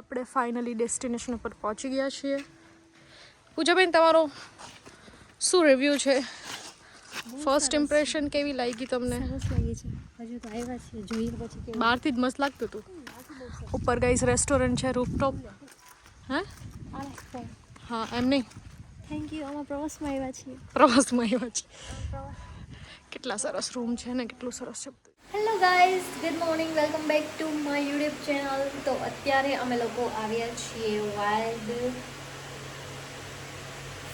આપણે finally destination ઉપર પહોંચી ગયા છીએ. પૂજાબેન, તમારો શું રિવ્યૂ છે? ફર્સ્ટ ઇમ્પ્રેશન કેવી લાગી તમને? સરસ લાગી છે. હજુ તો આવ્યા છીએ, જોઈએ પછી કેવું. બહારથી જ મસ્ત લાગતું હતું. ઉપર ગાઈસ રેસ્ટોરન્ટ છે, રૂફટોપ. હે હા, એમ નહીં, થેન્ક યુ. અમે પ્રવાસમાં આવ્યા છીએ. પ્રવાસમાં આવ્યા છીએ. કેટલા સરસ રૂમ છે ને કેટલું સરસ છે. Hello guys, good morning, welcome back to my YouTube channel. તો અત્યારે અમે લોકો આવ્યા છીએ વાઇલ્ડ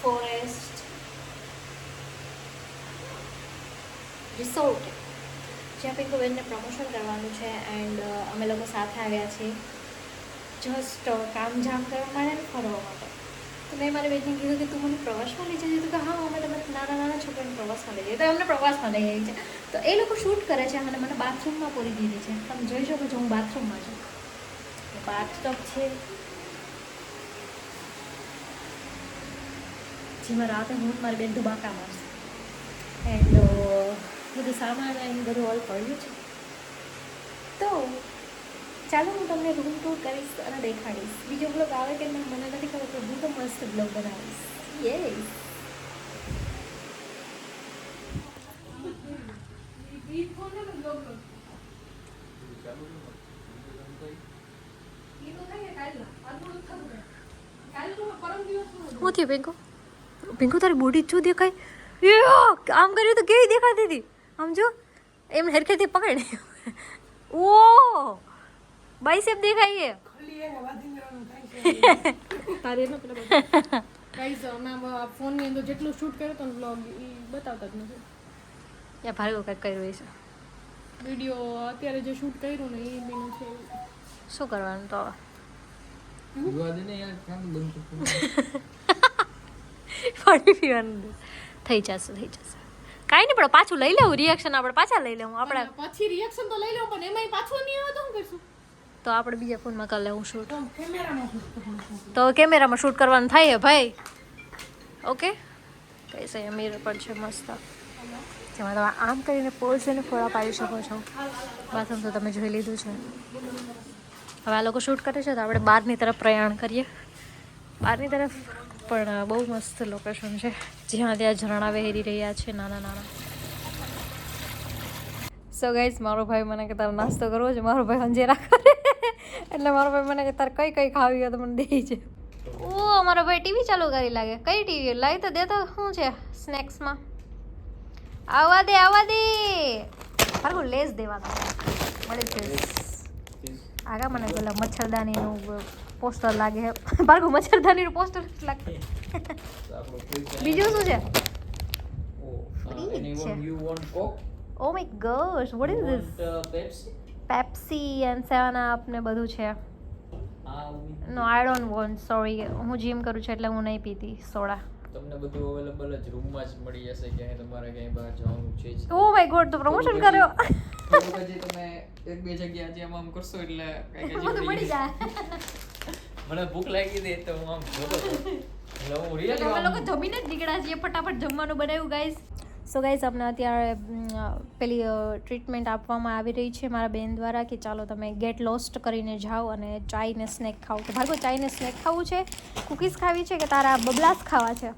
ફોરેસ્ટ રિસોર્ટ, જ્યાં પિંકુબેનને પ્રમોશન કરવાનું છે. એન્ડ અમે લોકો સાથે આવ્યા છીએ જસ્ટ કામઝામ કરવા માટે અને ફરવા માટે. તો મેં મારી બેનને કીધું કે તું મને પ્રવાસમાં લઈ જજે. તો કે હા, અમે તમે નાના છોકરાને પ્રવાસમાં લઈ જઈએ. તો અમને પ્રવાસમાં લઈ આવી છે. તો એ લોકો શૂટ કરે છે અને મને બાથરૂમમાં પૂરી દીધી છે. તમે જોઈ શકો છો, હું બાથરૂમમાં છું. બાથટબ છે જેમાં રાતે હું મારી બેન ધુબાકા મારશે. એન્ડ બધું સામાન એન્ડ બધું ઓલ પડ્યું છે. તો ચાલો હું તમને રૂમ ટૂર કરીશ અને દેખાડીશ. બીજો બ્લોગ આવે કે ના મને નથી ખબર, પણ હું તો મસ્ત બ્લોગ બનાવીશ. યસ. શું થયું પિંકુ? પિંકુ તારી બોડી શું દેખાય? આમ કર્યું તો કેવી દેખાતી હતી? આમ જો, એમ હરખેથી પકડ. ઓ બાઈસેપ દેખાય છે. તારે એનો પેલા ગાઈસ અમે ફોનની અંદર જેટલું શૂટ કર્યો તો વ્લોગ એ બતાવતા જ નથી. યા ભાર્ગવ કંઈક કર્યું છે. વિડીયો અત્યારે જે શૂટ કર્યું ને એ મેનું છે. શું કરવાનું તો પાણી પીવાનું થઈ જશે. કાંઈ નહીં, પણ પાછું લઈ લેવું રિએક્શન. આપણે પાછા લઈ લેવું. આપણે પછી રિએક્શન તો લઈ લેવું, પણ એમાંય પાછું નહીં આવે તો શું કરશું? તો આપણે બીજા ફોનમાં કરી લેવું શૂટ. કેમેરામાં તો કેમેરામાં શૂટ કરવાનું થાય હે ભાઈ. ઓકે, કઈ છે મિરર પણ છે મસ્ત, જેમાં તમે આમ કરીને પોઝ અને ફોડા પાડી શકો છો. બાથરૂમ તો તમે જોઈ લીધું છે. હવે આ લોકો શૂટ કરે છે તો આપણે બહારની તરફ પ્રયાણ કરીએ. બહારની તરફ પણ બહુ મસ્ત લોકેશન છે, જ્યાં ત્યાં ઝરણા વહેરી રહ્યા છે નાના. સો ગાઈસ, મારો ભાઈ મને કે તારે નાસ્તો કરવો છે. મારો ભાઈ અંજેરા કરે એટલે મારો ભાઈ મને કે તારે કઈ ખાવી હોય તો મને દે છે. ઓ મારો ભાઈ ટીવી ચાલુ કરી લાગે. કઈ ટીવી લાવી તો દે. તો શું છે સ્નેક્સમાં? આવવા દે મારું લેસ દેવાનું મળી છે. આગા મને પેલા મચ્છરદાનીનું પોસ્ટર લાગે છે. ભાર્ગવ મચ્છરદાનીનું પોસ્ટર લાગે. બીજું શું છે? Oh my gosh, what is this? Pepsi and 7 up ને બધું છે. No I don't want, sorry. હું જીમ કરું છું એટલે હું નહીં પીતી સોડા. તમને બધું અવેલેબલ જ રૂમમાં જ મળી જશે, ક્યાંય તમારે ક્યાંય બહાર જવાનું છે જ. ઓ માય ગોડ, તો પ્રમોશન કર્યો. થોડુંક હજી તમે એક બે જગ્યા જે આમ કરશો એટલે કઈક બધું મળી જાય. મને ભૂખ લાગી દે તો હું આમ જોતો હતો. એટલે હું રિયલી અમે લોકો જમીને જ નીકળ્યા છીએ, ફટાફટ જમવાનું બનાવ્યું ગાઈસ. સો ગાઈસ, અમને અત્યારે પેલી ટ્રીટમેન્ટ આપવામાં આવી રહી છે મારા બેન દ્વારા કે ચાલો તમે ગેટ લોસ્ટ કરીને જાઓ અને ચાય ને સ્નેક ખાઓ. તો ભાર્ગવ, ચાય ને સ્નેક ખાવું છે, કુકીઝ ખાવી છે કે તારા બબલાસ ખાવા છે?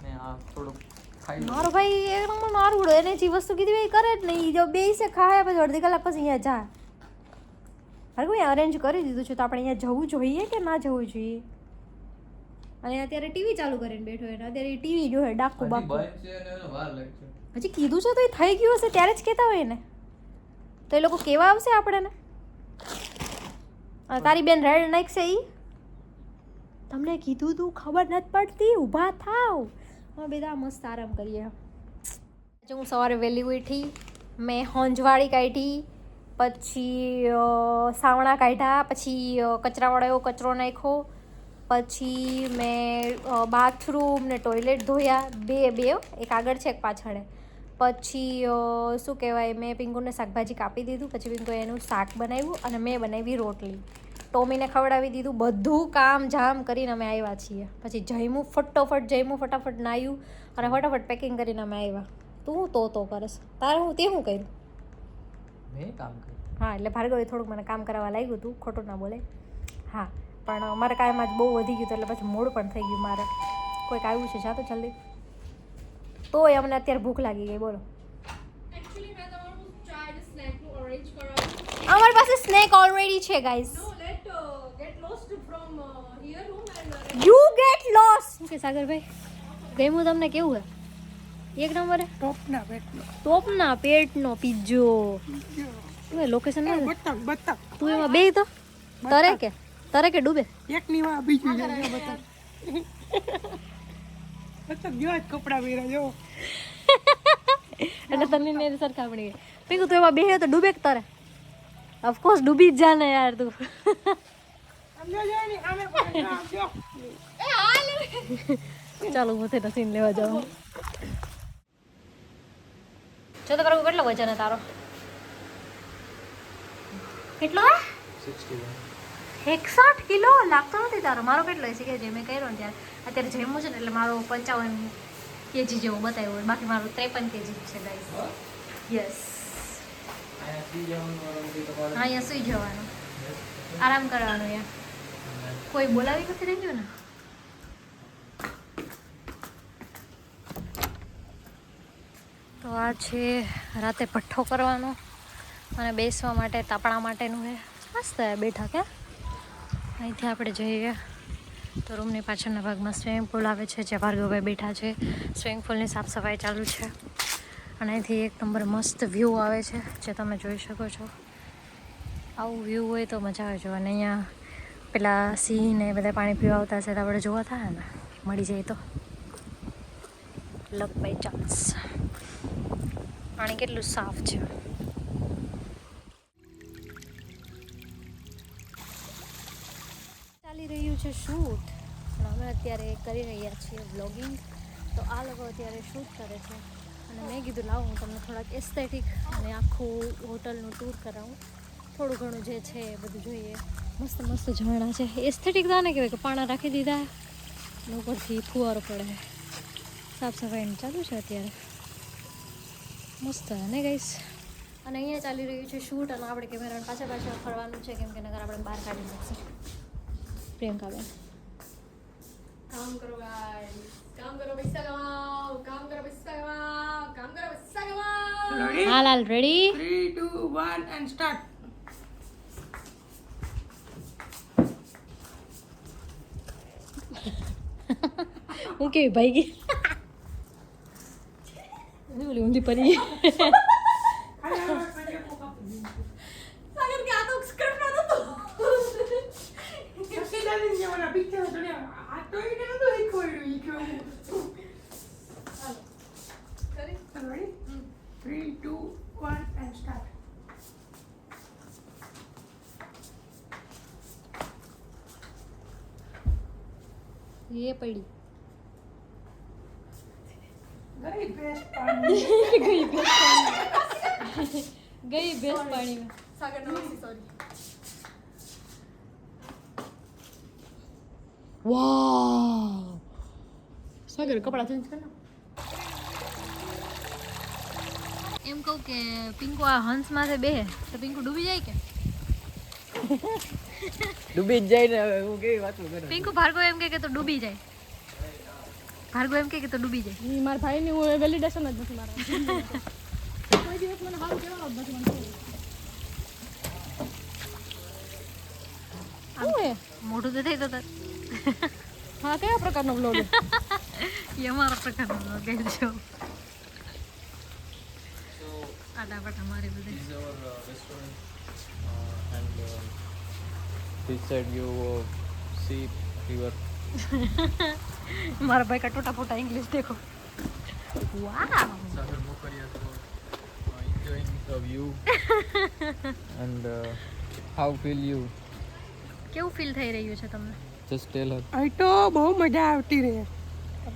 ને આ થોડુંક ખાઈ લો. મારો ભાઈ એક નંબર મારું એને જે વસ્તુ કીધી એ કરે જ નહીં. જો બે છે ખાય પછી અડધી કલાક પછી અહીંયા જા. ભાર્ગવ, અહીંયા અરેન્જ કરી દીધું છે તો આપણે અહીંયા જવું જોઈએ કે ના જવું જોઈએ? અને અત્યારે ટીવી ચાલુ કરીને બેઠો એને અત્યારે ટીવી જોવે ડાકુ બાકુ. બંધ છે અને એને વાર લાગશે. હજી કીધું છે તો એ થઈ ગયું હશે ત્યારે જ કહેતા હોય ને. તો એ લોકો કેવા આવશે આપણને? તારી બેન રેડ નાખશે એ? તમને કીધું તું, ખબર નથી પડતી? ઊભા થાવ. હવે બધા મસ્ત આરામ કરીએ. હું સવારે વહેલી ઉઠી, મેં હોંજવાળી કાઢી, પછી સાવણા કાઢ્યા, પછી કચરાવાળો એવો કચરો નાખ્યો, પછી મેં બાથરૂમ ને ટોયલેટ ધોયા. બે એક આગળ છે એક પાછળ. પછી શું કહેવાય, મેં પિંકુને શાકભાજી કાપી દીધું. પછી પિંકુએ એનું શાક બનાવ્યું અને મેં બનાવી રોટલી. ટોમીને ખવડાવી દીધું. બધું કામ જામ કરીને અમે આવ્યા છીએ. પછી ફટાફટ નાહ્યું અને ફટાફટ પેકિંગ કરીને અમે આવ્યા. તું તો કરસ તારે હું તે શું કર્યું? મેં કામ કર્યું. હા, એટલે ભાર્ગવે થોડુંક મને કામ કરાવવા લાગ્યું હતું, ખોટું ના બોલે. હા, પણ મારે કાંઈ આજ બહુ વધી ગયું એટલે પછી મોડું પણ થઈ ગયું મારે. કોઈક આવ્યું છે જાતો જલ્દી. તોય અમને અત્યારે ભૂખ લાગી ગઈ બોલો. એકચ્યુઅલી મેં તમારું ચાઇલ્ડ સ્નેકનું અરેન્જ કરાવ્યું. અમારી પાસે સ્નેક ઓલરેડી છે guys. No let get lost from here room and you get lost. કે સાગરભાઈ ગમ્યું તમને કેવું હે? એક નંબર હે. ટોપના પેટનો પિઝ્જો. તું લોકેશન ના બતક તું એમાં બે તો તરે કે ડૂબે એક ની વા બીજું બતક જો આજ કપડા પહેર્યા જો એટલે તને ને સરખામણી પીકુ તું એમાં બે તો ડૂબે કે તરે ઓફકોર્સ ડૂબી જ જાને યાર તું સમજો જો ની આમે પણ જો ચાલો હું તે સીન લેવા જાઉં જો તો કરવું કેટલો વજન હે તારો કેટલો હે 61 કિલો લાગતો નથી તારો મારો કેટલો છે કે જે મેં કર્યો ને ત્યારે અત્યારે જેમું છે ને એટલે મારો 55 કેજી જેવો બતાવ્યો હોય બાકી મારો 53 કેજી છે ગાઈસ યસ અહીંયા સુઈ જવાનું આરામ કરવાનો યાર કોઈ બોલાવી નથી રહ્યું ને તો આ છે રાતે પઠ્ઠો કરવાનો અને બેસવા માટે તાપણા માટેનું છે મસ્ત બેઠા કે અહીંથી આપણે જઈએ તો રૂમની પાછળના ભાગમાં સ્વિમિંગ પુલ આવે છે જ્યાં ભાર્ગવભાઈ બેઠા છે સ્વિમિંગ પુલની સાફ સફાઈ ચાલુ છે અને અહીંથી એક નંબર મસ્ત વ્યૂ આવે છે જે તમે જોઈ શકો છો આવું વ્યૂ હોય તો મજા આવે જોવાની અહીંયા પેલા સિંહ ને બધા પાણી પીવા આવતા હશે તો આપણે જોવા થાય ને મળી જાય તો લક બાય ચાન્સ પાણી કેટલું સાફ છે ચાલી રહ્યું છે શૂટ પણ અમે અત્યારે કરી રહ્યા છીએ વ્લોગિંગ તો આ લોકો અત્યારે શૂટ કરે છે અને મેં કીધું લાવું હું તમને થોડાક એસ્થેટિક અને આખું હોટલનું ટૂર કરાવું થોડું ઘણું જે છે એ બધું જોઈએ મસ્ત મસ્ત ઝરણા છે એસ્થેટિક તો આને કહેવાય કે પાણા રાખી દીધા અને ઉપરથી ફુવારો પડે સાફ સફાઈનું ચાલુ છે અત્યારે મસ્ત ને ગાઈસ અને અહીંયા ચાલી રહ્યું છે શૂટ અને આપણે કેમેરા પાછળ પાછળ ફરવાનું છે કેમ કે નગર આપણે બહાર કાઢી નાખશે પ્રિયંકાબેન કામ કરો ગાઈસ કામ કરો પૈસા કમાઓ કામ કરો પૈસા કમાઓ કામ કરો પૈસા કમાઓ હાલ હાલ રેડી 3 2 1 and start હું કેવી ભાઈ ગઈ ઓલી ઊંધી પડી સાગર કે આ તો સ્ક્રિપ્ટ માં નતો સસ્તે જાની જેવાના પિક્ચર જોડે આ તો એને નતો શીખવાડ્યું ઈ કેવું કરી ready 3 2 1 and start એ પડી ગઈ બેસ્ટ પાણી ગઈ બેસ્ટ પાણીમાં સાગર નો સોરી વાવ સાગર કપડા ચેન્જ કર એમ કહું કે પિંકુ આ હંસમાંથી બે તો પિંકુ ડૂબી જાય કે ડૂબી જ જાય ને હવે હું કેવી વાતો કરું પિંકુ ભાર્ગવ એમ કે તો ડૂબી જાય ભાર્ગવ એમ કે તો ડૂબી જાય ઈ મારા ભાઈ ની હું વેલિડેશન જ નથી મારા કોઈ દિવસ મને હાલ કેવાનો જ નથી મને આવું મોઢું તો થઈ તો હા કયા પ્રકારનો વ્લોગ એ અમારા પ્રકારનો vlog છે જો આડા પટ અમારી બધે is our restaurant and this side you see river મારા ભાઈ કા ટોટા ફોટા ઇંગ્લિશ દેખો વાવ Sagar Mokaria so enjoying the view and how feel you કેવું ફીલ થઈ રહ્યું છે તમને just tell her અહીં તો બહુ મજા આવતી રહે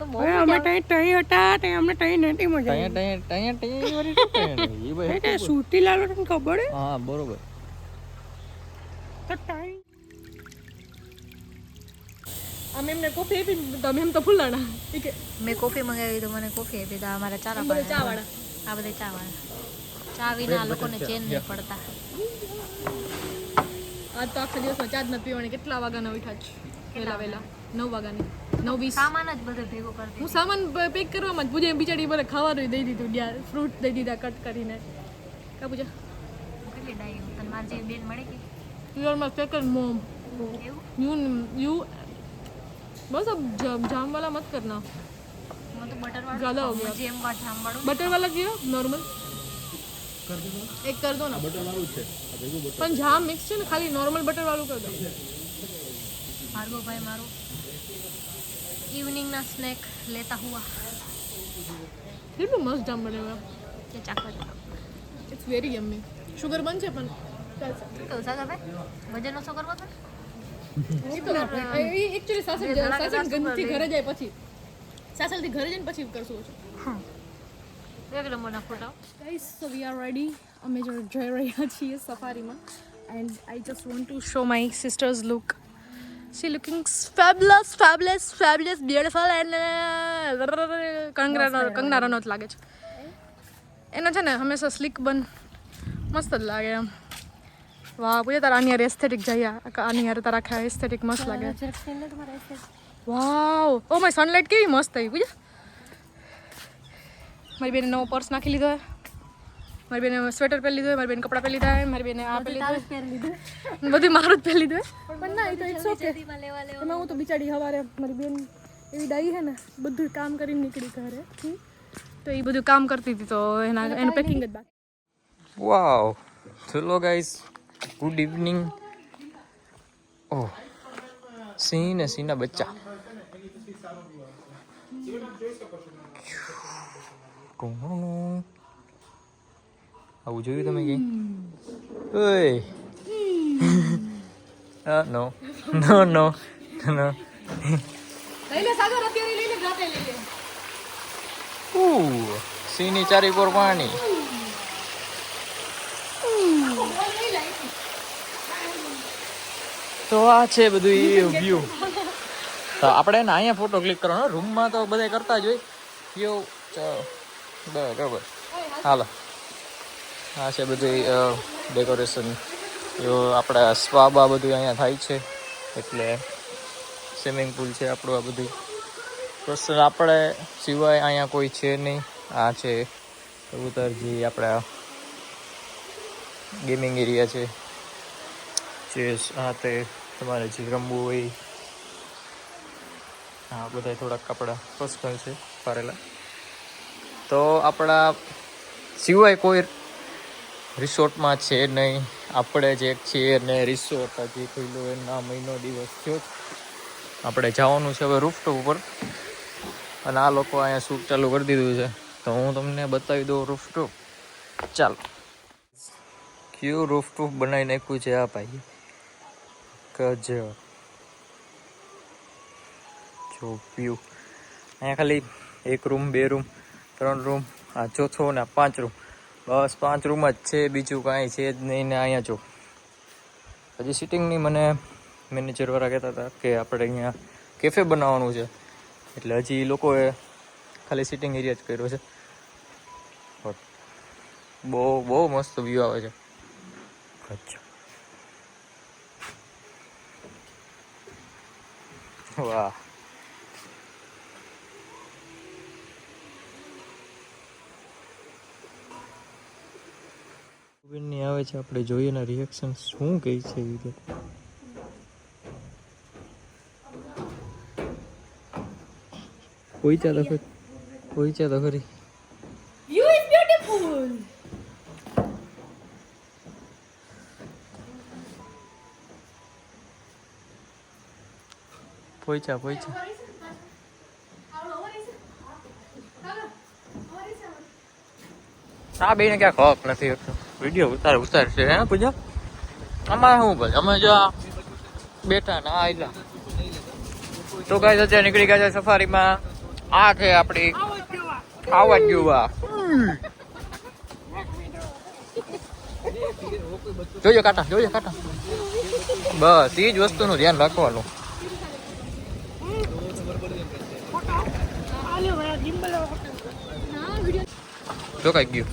તો બહુ હવે અમે તઈ હતા તે અમને તઈ નથી મજા ટયા વાળી શું ટયા એ ભાઈ આવી સુતી લાલો તને ખબર હે હા બરોબર તો તઈ અમે એમને કોફી આપી તમે એમ તો ફૂલાણા ઈ કે મેં કોફી મંગાવી તો મને કોફી આપી તો અમારા ચારા બધા ચા વાળા આ બધા ચા વાળા ચા વિના આ લોકોને ચેન નહીં પડતા આજ તો આખા દિવસમાં ચા જ નથી પીવાની. કેટલા વાગ્યાના ઉઠ્યા છે? વહેલા 9 વાગ્યાની 9:20. સામાન જ બધો ભેગો કરતી હું સામાન પેક કરવામાં જ પૂજા બિચારી મને ખાવાનું દઈ દીધું ત્યાં, ફ્રૂટ દઈ દીધા કટ કરીને. કા પૂજા કેટલી ડાઈ તને મારી જેવી બેન મળે કે You are my second mom. એવું You बस अब जाम वाला मत करना. હું તો બટર વાળું ज़्यादा हो गया. જેમ વા જામ વાળું बटर वाला किया नॉर्मल एक कर दो ना. પણ જામ મિક્સ છે ને, ખાલી નોર્મલ બટર વાળું કરી દો. ભાર્ગવ ભાઈ મારો ઇવનિંગના સ્નેક લેતા હુઆ કેટલું મસ્ત જામ બનેगा. કે ચાખવા જતો ઇટ્સ વેરી યમ્મી. શુગર બન છે પણ ચાલશે. તો સાગર ભાઈ વજન ઓછો કરવો તો એકચ્યુઅલી સાસણ ગંદથી ઘરે જાય પછી, સાસણથી ઘરે જઈને પછી કરશું ઓછું. એક નંબરના ફોટા guys, so we are ready. અમે જો જઈ રહ્યા છીએ સફારીમાં and I just want to show my sisters look. She looking fabulous beautiful and Kangana Ranaut લાગે છે. એના છે ને હંમેશા સ્લીક બન મસ્ત જ લાગે એમ. વાહ પૂજા તારા આની યાર એસ્થેટિક જઈએ. આની યાર તારા આખા એસ્થેટિક મસ્ત લાગે. વાવ, ઓ માય સનલાઇટ કેવી મસ્ત આવી પૂજા. મારી બેને નવો પર્સ નાખી લીધો, મારી બેને સ્વેટર પહેરી લીધો, મારી બેને કપડાં પહેરી લીધા, મારી બેને આ પહેરી લીધું, બધું મારું જ પહેરી લીધું. પણ ના, એ તો ઇટ્સ ઓકે. એમાં હું તો બિચારી હવારે મારી બેન એવી ડાઈ છે ને, બધું કામ કરીને નીકળી ઘરેથી, તો એ બધું કામ કરતી હતી, તો એનું પેકિંગ જ બાકી. વાવ, ચલો ગાઈસ, ગુડ ઇવનિંગ. ઓહ, સિંહ ને સિંહના બચ્ચા. આવું જોયું તમે કઈ? ઓય નો નો નો નો. લઈ લે સાગર, અત્યારે લઈ લે, રાતે લઈ લે. સિંહની ચારી કોર પાણી. તો આ છે બધું વ્યૂ. તો આપણે ને અહીંયા ફોટો ક્લિક કરવાનો, રૂમમાં તો બધા કરતા જ હોય. કેવું? ચાલો બરાબર, હાલો. આ છે બધું ડેકોરેશન. આપણા સ્વાબા બધું અહીંયા થાય છે, એટલે સ્વિમિંગ પુલ છે આપણું. આ બધું પ્લસ આપણે સિવાય અહીંયા કોઈ છે નહીં. આ છે કબૂતરજી, આપણા ગેમિંગ એરિયા છે. ચેસ, આ તે તમારે જે રમવું હોય. હા, બધા થોડાક આપણા પર્સનલ છે પારેલા. તો આપણા સિવાય કોઈ રિસોર્ટમાં છે નહીં. આપણે જે છીએ ને રિસોર્ટ હજી ખુલ્લો એના મહિનો દિવસ થયો. આપણે જવાનું છે હવે રૂફટોપ ઉપર, અને આ લોકો અહીંયા શૂટ ચાલુ કરી દીધું છે, તો હું તમને બતાવી દઉં રૂફટોપ. ચાલો, કયું રૂફટોપ બનાવી નાખ્યું છે આ ભાઈ. ગજબ જો વ્યૂ. અહીંયા ખાલી 1 રૂમ, 2 રૂમ, 3 રૂમ, આ ચોથો ને 5 રૂમ. બસ 5 રૂમ જ છે, બીજું કાંઈ છે જ નહીં. ને અહીંયા જો હજી સિટિંગની મને મેનેજરવાળા કહેતા હતા કે આપણે અહીંયા કેફે બનાવવાનું છે, એટલે હજી લોકોએ ખાલી સિટિંગ એરિયા જ કર્યો છે. બહુ બહુ મસ્ત વ્યૂ આવે છે. વાહ, ની આવે છે. આપણે જોઈએ ને રિએક્શન શું કહે છે એ રીતે. પહોંચ્યા તો ખરી. View is beautiful. પહોંચ્યા. આ બેને ક્યાંક હક નથી. વિડીયો ઉતારશે હે પૂજા. અમારે શું ભાઈ, અમે જો બેઠા ને આ આયલા. તો ગાઈસ અત્યારે નીકળી ગયા છે સફારીમાં. આ છે આપણી આવા જ જોવા. જોજો કાંટા. બસ એ જ વસ્તુનું ધ્યાન રાખવાનું. જો કઈ ગયું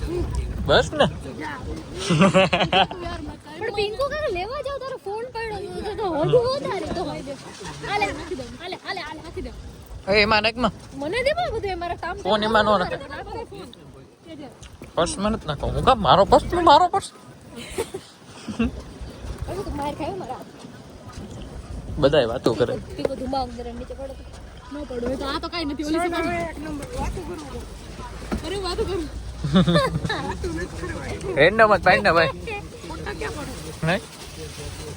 બસ ને. પણ પિંકુ કાકા લેવા જાવ તારો ફોન પડ્યો તો હોડું વધારે તો હોય દે હાલે નાખી દો હાલે હાલે હાલે નાખી દો એ એમાં નાખમાં મને દે પણ બધું મારા કામ ફોન એમાં નો નાખ પર્સ મને જ નાખો હું કા મારો પર્સ મારો પર્સ હવે તો માર ખાયો મારા બધાય વાતો કરે પિંકુ ધુમામ જરા નીચે પડો ન પડો તો આ તો કાઈ નથી ઓલી એક નંબર વાતો કરું અરે વાતો કરું રેન્ડમ જ પાડી ને ભાઈ ફોટા ક્યાં પડે નહીં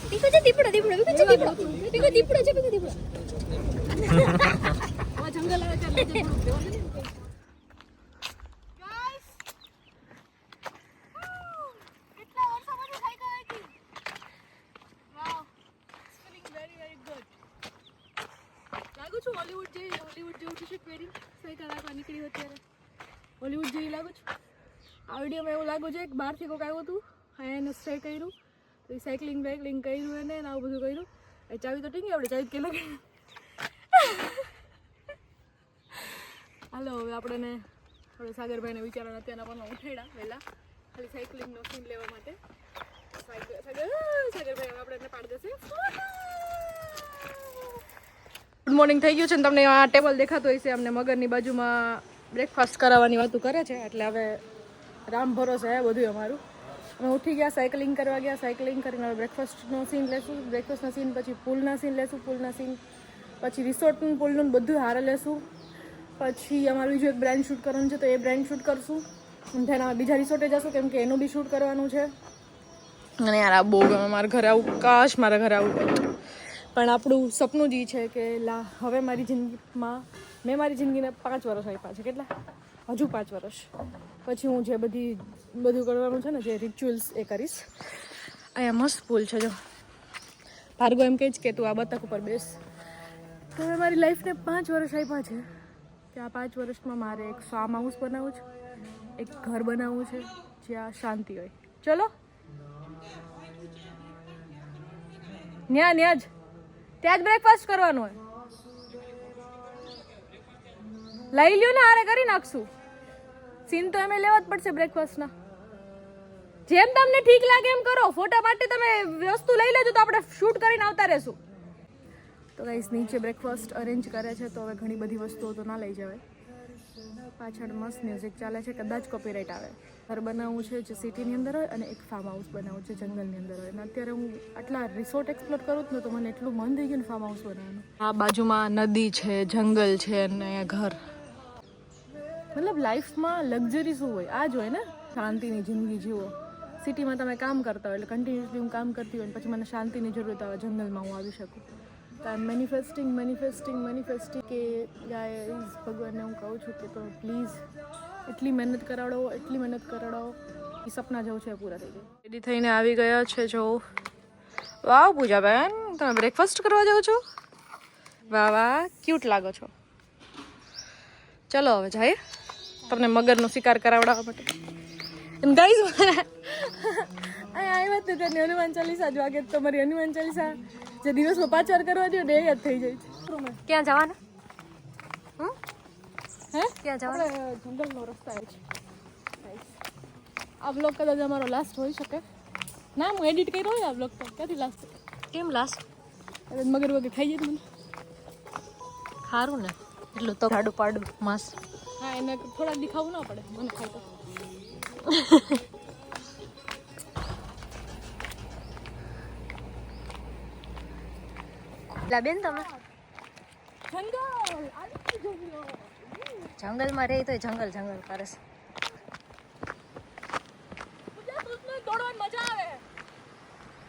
પિંકુ છે દીપડો દીપડો પિંકુ છે દીપડો પિંકુ દીપડો છે પિંકુ દીપડો આ જંગલ આવે ચાલ જંગલ કેટલા વર્ષો પછી સાયકલ હતી wow it's feeling very very good લાગુ છું હોલીવુડ જેવું ટી-શર્ટ પહેરી સાયકલ રાખવા નીકળી હોય ત્યારે હોલીવુડ જેવી લાગુ છું આ વિડીયોમાં એવું લાગુ છે કે બહારથી કોઈક આવ્યું હતું હા એને સ્ટે કર્યું તો એ સાયકલિંગ કર્યું એને ને આવું બધું કર્યું એ ચાવી તો ટીંગી આપણે ચાવી કે લગે હાલો હવે આપણને થોડે સાગરભાઈને વિચારવાના અત્યારના પણ ઉઠાડ્યા વહેલા ખાલી સાયકલિંગનો સીન લેવા માટે સાગરભાઈ હવે આપણે એને પાડી દેશે ગુડ મોર્નિંગ થઈ ગયું છે ને તમને આ ટેબલ દેખાતું હોય છે અમને મગરની બાજુમાં બ્રેકફાસ્ટ કરાવવાની વાતો કરે છે એટલે હવે રામ ભરોસે હે બધું અમારું અમે ઉઠી ગયા સાયકલિંગ કરવા ગયા સાયકલિંગ કરીને હવે બ્રેકફાસ્ટનો સીન લેશું બ્રેકફાસ્ટનો સીન પછી પુલના સીન લેશું પુલના સીન પછી રિસોર્ટનું પુલનું બધું હારે લેશું પછી અમારું બીજું એક બ્રાન્ડ શૂટ કરવાનું છે તો એ બ્રાન્ડ શૂટ કરશું ધ્યાન અમે બીજા રિસોર્ટે જશું કેમ કે એનું બી શૂટ કરવાનું છે અને યાર આ બહુ ગમે મારા ઘરે આવું કાશ મારા ઘરે આવું પણ આપણું સપનું જ એ છે કે હવે મારી જિંદગીમાં મેં મારી જિંદગીને 5 વર્ષ આપ્યા છે કેટલા હજુ 5 વર્ષ પછી હું જે બધું કરવાનું છે ને જે રિચ્યુઅલ્સ એ કરીશ અહીંયા મસ્ત પુલ છે જો ભાર્ગવ એમ કહે છે કે તું આ બતક ઉપર બેસ તો મેં મારી લાઈફને 5 વર્ષ આપ્યા છે કે આ 5 વર્ષમાં મારે એક ફાર્મ હાઉસ બનાવવું છે એક ઘર બનાવવું છે જ્યાં શાંતિ હોય ચલો ત્યાં જ બ્રેકફાસ્ટ કરવાનું હોય લઈ લ્યો ને હારે કરી નાખશું સીન તો એમ લેવા જ પડશે બ્રેકફાસ્ટના જેમ તમને ઠીક લાગે એમ કરો ફોટા માટે તમે વસ્તુ લઈ લેજો તો આપણે શૂટ કરીને આવતા રહેશું તો ગાઈસ નીચે બ્રેકફાસ્ટ અરેન્જ કરે છે તો હવે ઘણી બધી વસ્તુઓ તો ના લઈ જવાય પાછળ મસ્ત મ્યુઝિક ચાલે છે કદાચ કોપીરાઇટ આવે ઘર બનાવવું છે જે સિટીની અંદર હોય અને એક ફાર્મ હાઉસ બનાવવું છે જંગલની અંદર હોય અને અત્યારે હું આટલા રિસોર્ટ એક્સપ્લોર કરું ને તો મને એટલું મન થઈ ગયું ને ફાર્મ હાઉસ બનાવવાનું આ બાજુમાં નદી છે જંગલ છે અને અહીંયા ઘર મતલબ લાઈફમાં લક્ઝરી શું હોય આ જ હોય ને શાંતિની જિંદગી જીવો સિટીમાં તમે કામ કરતા હોય એટલે કન્ટિન્યુઅસલી હું કામ કરતી હોય ને પછી મને શાંતિની જરૂરત આવે જંગલમાં હું આવી શકું તો આઈ મેનિફેસ્ટિંગ કે ગાઈઝ ભગવાનને હું કહું છું કે તો પ્લીઝ એટલી મહેનત કરાવડાવો એ સપના જેવું છે પૂરા થઈ જાય રેડી થઈને આવી ગયા છે જો વાવ પૂજાબેન તમે બ્રેકફાસ્ટ કરવા જાઓ છો વાહ ક્યુટ લાગો છો ચલો હવે જાય તમને મગરનો શિકાર કરાવડાવવા માટે એમ ગાઈઝ અહીંયા આવ્યા તો તેને હનુમાન ચાલીસા જ વાગે તમારી હનુમાન ચાલીસા જે દિવસમાં 5 વાર કરવા દો ને એ યાદ થઈ જાય ક્યાં જવાના હે ક્યાં જવાના જંગલનો રસ્તો આવે છે આ બ્લોગ કદાચ અમારો લાસ્ટ હોઈ શકે ના હું એડિટ કર્યો હોય આ બ્લોગ તો ક્યાંથી લાસ્ટ કેમ લાસ્ટ મગર વગર ખાઈ જાય મને સારું ને એટલું તો ખાડું પાડું મસ્ત હા એને થોડાક દેખાવું ના પડે મને ખાઈ તો બેન તમે જંગલમાં રહી તો જંગલ કરે છે દોડવાની મજા આવે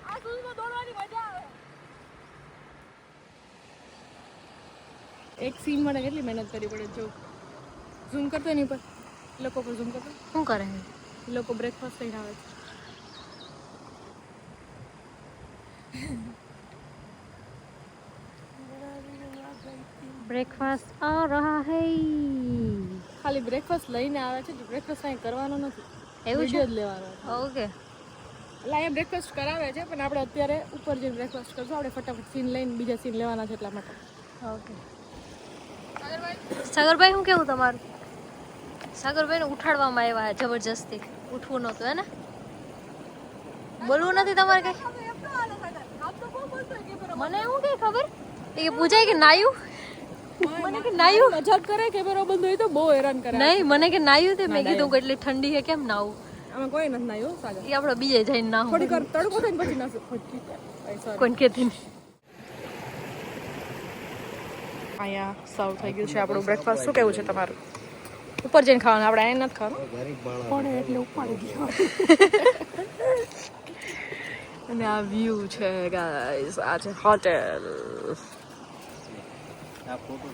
આ સૂઝમાં દોડવાની મજા આવે એક સીન માટે કેટલી મહેનત કરવી પડે જો ઝૂમ કરતો એની પર લોકો પર ઝૂમ કરતો શું કરે છે એ લોકો બ્રેકફાસ્ટ લઈને આવે છે બ્રેકફાસ્ટ આ રહા હે ખાલી બ્રેકફાસ્ટ લઈને આવે છે બ્રેકફાસ્ટ કાંઈ કરવાનો નથી એવું છે વિડીયો જ લેવાનો ઓકે એટલે અહીંયા બ્રેકફાસ્ટ કરાવે છે પણ આપણે અત્યારે ઉપર જઈને બ્રેકફાસ્ટ કરશું આપણે ફટાફટ સીન લઈને બીજા સીન લેવાના છે એટલા માટે ઓકે સાગરભાઈ શું કેવું તમારું સાગરભાઈને ઉઠાડવામાં આવ્યા જબરજસ્તી ઉઠવું નહોતું હે ને બોલવું નથી તમારે કઈ? મને એવું કઈ ખબર એ પૂછાય કે નાયું મને કે નાયું મજાક કરે કેમેરો બંધ હોય તો બહુ હેરાન કરે. નહીં મને કે નાયું તે મેં કીધું કે એટલી ઠંડી છે કેમ નાવું આમાં કોઈ નથી નાયું સાગર. એ આપણે બીજે જઈને નાહું થોડીક વાર તડકો થઈને પછી નાસું. કોણ કેતી નહીં. અહીંયા સર્વ થઈ ગયું છે આપણું બ્રેકફાસ્ટ. શું કેવું છે તમારું? ઉપર જઈને ખાવાનું, આપણે અહીંયા નથી ખાવાનું. પડે એટલે ઉપાડી ગયો. અને આ વ્યૂ છે ગાઈસ, આ છે hotel.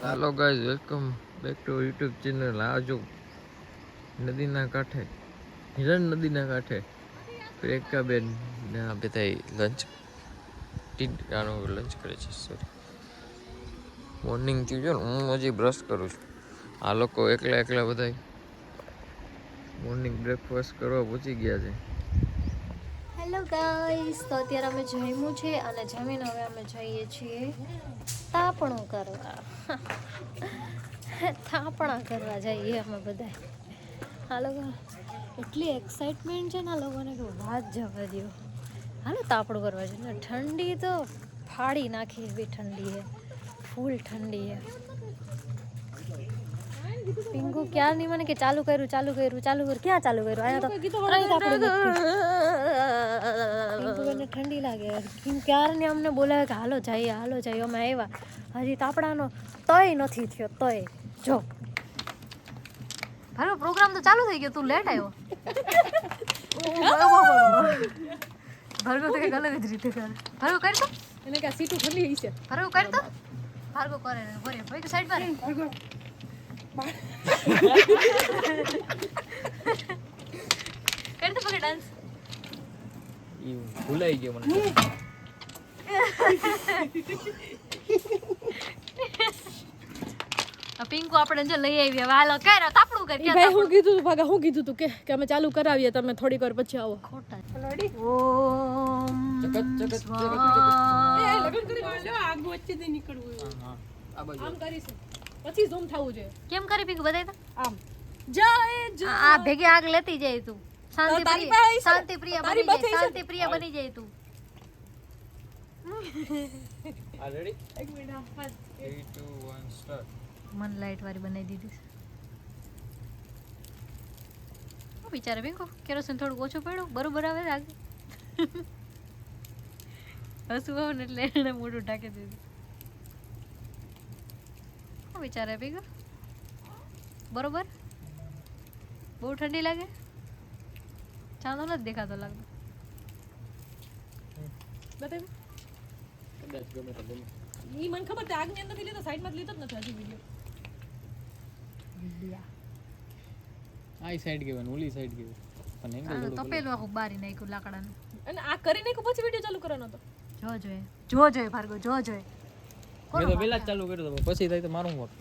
Hello guys, welcome back to YouTube channel. આ જો નદીના કાંઠે, હિરણ નદીના કાંઠે પ્રિયંકાબેન ને આ બધા લંચ લંચ કરે છે. સોરી, મોર્નિંગ થયું છે ને, હું હજી બ્રશ કરું છું. આ લોકો એકલા એકલા બધા મોર્નિંગ બ્રેકફાસ્ટ કરવા પહોંચી ગયા છે. હેલો ગાઈસ, તો અત્યારે અમે જમ્યું છે અને જમીને હવે અમે જઈએ છીએ તાપણું કરવા. તાપણા કરવા જઈએ અમે બધા. આ લોકો એટલી એક્સાઇટમેન્ટ છે ને આ લોકોને કે વાત જવા દો. હાલો તાપણું કરવા છે ને ઠંડી તો ફાડી નાખી એવી ઠંડી છે, ફૂલ ઠંડી છે. પિંકુ ક્યારની મને કે ચાલુ કર્યું ક્યાં ચાલુ કર્યું? અહીંયા તો પિંકુબેનને ઠંડી લાગે. ક્યારની અમને બોલાવે કે હાલો જઈએ અમે આવ્યા. હજી તાપડાનો તોય નથી થયો. તોય જો ભાઈ પ્રોગ્રામ તો ચાલુ થઈ ગયો, તું લેટ આવ્યો. ભાર્ગવ તો કંઈક અલગ જ રીતે કરે. ભાર્ગવ કરતો એને કે સીટું ઠંડી છે. ભાર્ગવ કરતો ભાર્ગવ કરે બોરે ભાઈ સાઈડ પર કરતો પકડ ડાન્સ. એ ભૂલાઈ ગયો મને. પિંકુ આપણે જો લઈ આવી હવે હાલો કર તાપડું કર. ભાઈ હું કીધું તું ભાગા, હું કીધું તું કે અમે ચાલુ કરાવીએ, તમે થોડીક વાર પછી આવો. ખોટા રેડી? ઓમ લગન કરી લો, આગ વચ્ચેથી નીકળવું. આ બાજુ આમ કરીશું પછી ઝૂમ થવું જોઈએ. કેમ કરે પિંકુ બતાય તો આમ જય જય. આ ભેગે આગ લેતી જાય તું. તારી પાસે શાંતિ પ્રિય તારી બની પાસે જાય, શાંતિ પ્રિય બની જાય તું. આ રેડી? એક મિનિટ. 3 2 1 સ્ટાર્ટ. મન લાઈટ વાળી બનાવી દીધી છે. હું વિચારે પિંકુ કેરોસીન થોડું ઓછું પડ્યું બરોબર આવે આગ. હસવું આવે ને એટલે એને મોઢું ઢાંકી દીધું. શું વિચારે પિંકુ? બરોબર? બહુ ઠંડી લાગે? ચાંદો નથી દેખાતો લાગતો. બતાવી. કદાચ ગમે તો ગમે. ઈ મને ખબર છે, આગની અંદરથી લીધો, સાઈડમાં લીધો જ નથી હજી વિડિયો. આ સાઈડ ગયો, ઓલી સાઈડ ગયો. પણ એંગલ આનું થોડું તપેલું આખું બારી નાખ્યું લાકડાનું. અને આ કરી નાખ્યું પછી વિડિયો ચાલુ કરવાનો હતો. જો જોઈએ ભાર્ગવ જો જોઈએ. મેં તો પહેલા જ ચાલુ કર્યો તો પછી થાય તો મારું મોટ.